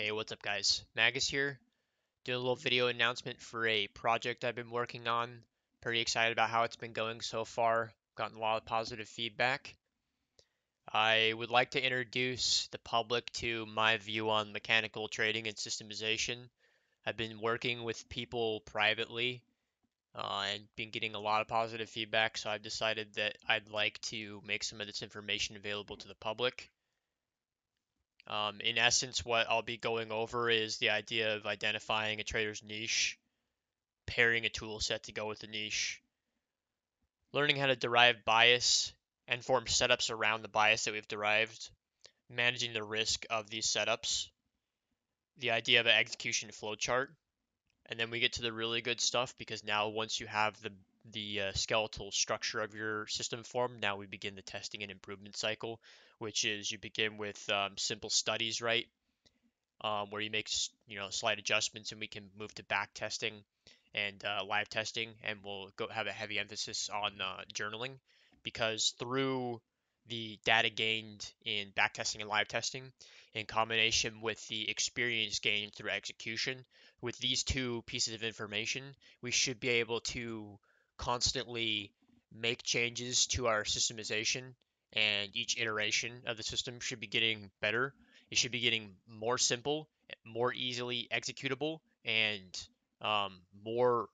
Hey, what's up, guys? Magus here. Doing a little video announcement for a project I've been working on. Pretty excited about how it's been going so far. Gotten a lot of positive feedback. I would like to introduce the public to my view on mechanical trading and systemization. I've been working with people privately and been getting a lot of positive feedback, so I've decided that I'd like to make some of this information available to the public. In essence, what I'll be going over is the idea of identifying a trader's niche, pairing a tool set to go with the niche, learning how to derive bias and form setups around the bias that we've derived, managing the risk of these setups, the idea of an execution flowchart, and then we get to the really good stuff because now once you have the skeletal structure of your system formed, now we begin the testing and improvement cycle, which is you begin with simple studies, right? Where you make slight adjustments, and we can move to back testing and live testing, and we'll go have a heavy emphasis on journaling because through the data gained in back testing and live testing, in combination with the experience gained through execution, with these two pieces of information, we should be able to constantly make changes to our systemization, and each iteration of the system should be getting better. It should be getting more simple, more easily executable, and more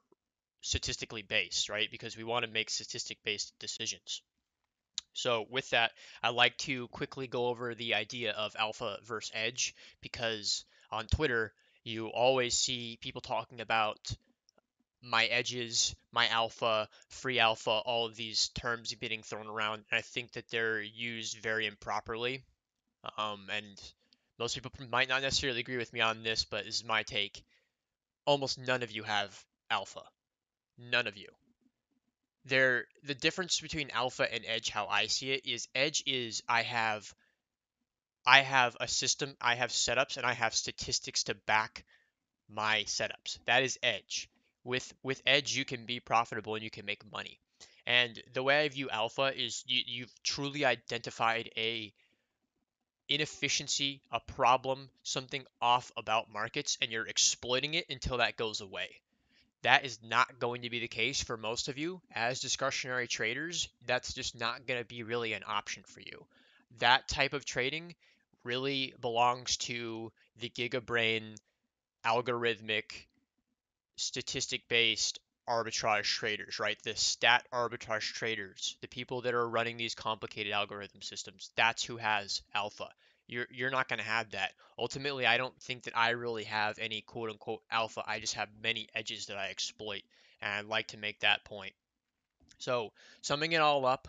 statistically based, right? Because we want to make statistic based decisions. So, with that, I like to quickly go over the idea of alpha versus edge because on Twitter, you always see people talking about my edges, my alpha, free alpha, all of these terms getting thrown around. And I think that they're used very improperly. And most people might not necessarily agree with me on this, but this is my take. Almost none of you have alpha. None of you. The difference between alpha and edge, how I see it, is edge is I have a system, I have setups, and I have statistics to back my setups. That is edge. With edge, you can be profitable and you can make money. And the way I view alpha is you've truly identified a inefficiency, a problem, something off about markets, and you're exploiting it until that goes away. That is not going to be the case for most of you. As discretionary traders, that's just not going to be really an option for you. That type of trading really belongs to the gigabrain, algorithmic, statistic based arbitrage traders, right? The stat arbitrage traders, the people that are running these complicated algorithm systems. That's who has alpha. You're not going to have that. Ultimately, I don't think that I really have any quote unquote alpha. I just have many edges that I exploit. And I'd like to make that point. So, summing it all up,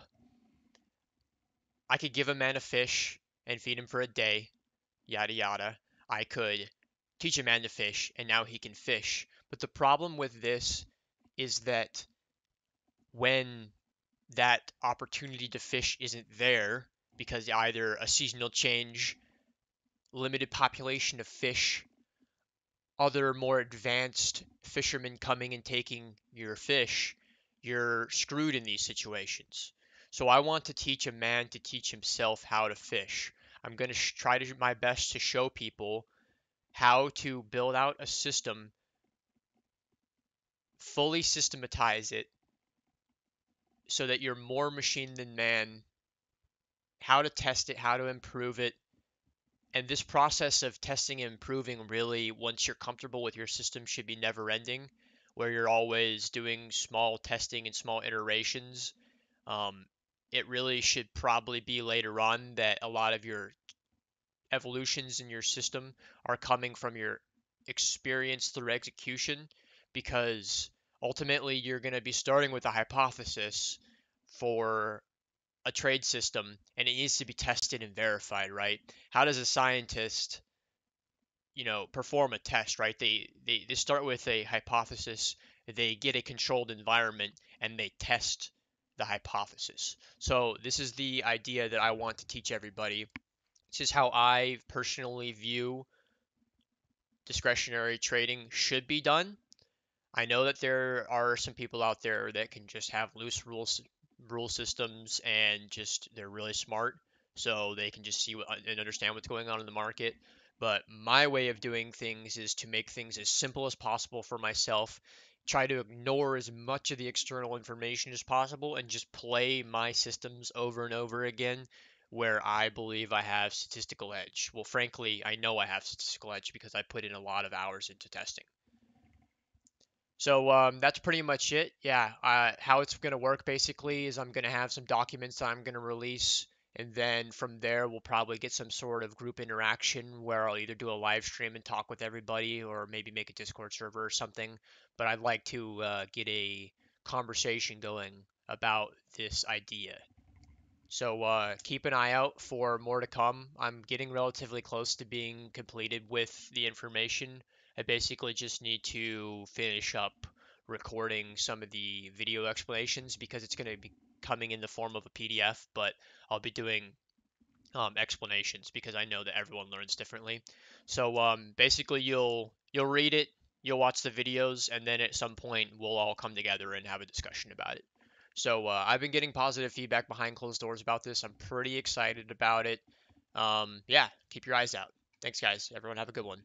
I could give a man a fish and feed him for a day, yada yada. I could teach a man to fish and now he can fish. But the problem with this is that when that opportunity to fish isn't there because either a seasonal change, limited population of fish, other more advanced fishermen coming and taking your fish, you're screwed in these situations. So I want to teach a man to teach himself how to fish. I'm going to try to do my best to show people how to build out a system, fully systematize it so that you're more machine than man, how to test it, how to improve it. And this process of testing and improving really, once you're comfortable with your system, should be never ending, where you're always doing small testing and small iterations. Um, it really should probably be later on that a lot of your evolutions in your system are coming from your experience through execution, because ultimately you're going to be starting with a hypothesis for a trade system and it needs to be tested and verified, right? How does a scientist, perform a test, right? They start with a hypothesis, they get a controlled environment, and they test the hypothesis. So this is the idea that I want to teach everybody. This is how I personally view discretionary trading should be done. I know that there are some people out there that can just have loose rule systems and just they're really smart, so they can just see and understand what's going on in the market. But my way of doing things is to make things as simple as possible for myself, try to ignore as much of the external information as possible, and just play my systems over and over again where I believe I have statistical edge. Well, frankly, I know I have statistical edge because I put in a lot of hours into testing. So that's pretty much it. Yeah, how it's going to work basically is I'm going to have some documents that I'm going to release, and then from there we'll probably get some sort of group interaction where I'll either do a live stream and talk with everybody, or maybe make a Discord server or something. But I'd like to get a conversation going about this idea. So keep an eye out for more to come. I'm getting relatively close to being completed with the information. I basically just need to finish up recording some of the video explanations because it's going to be coming in the form of a PDF, but I'll be doing explanations because I know that everyone learns differently. So basically, you'll read it, you'll watch the videos, and then at some point we'll all come together and have a discussion about it. So I've been getting positive feedback behind closed doors about this. I'm pretty excited about it. Yeah, keep your eyes out. Thanks, guys. Everyone have a good one.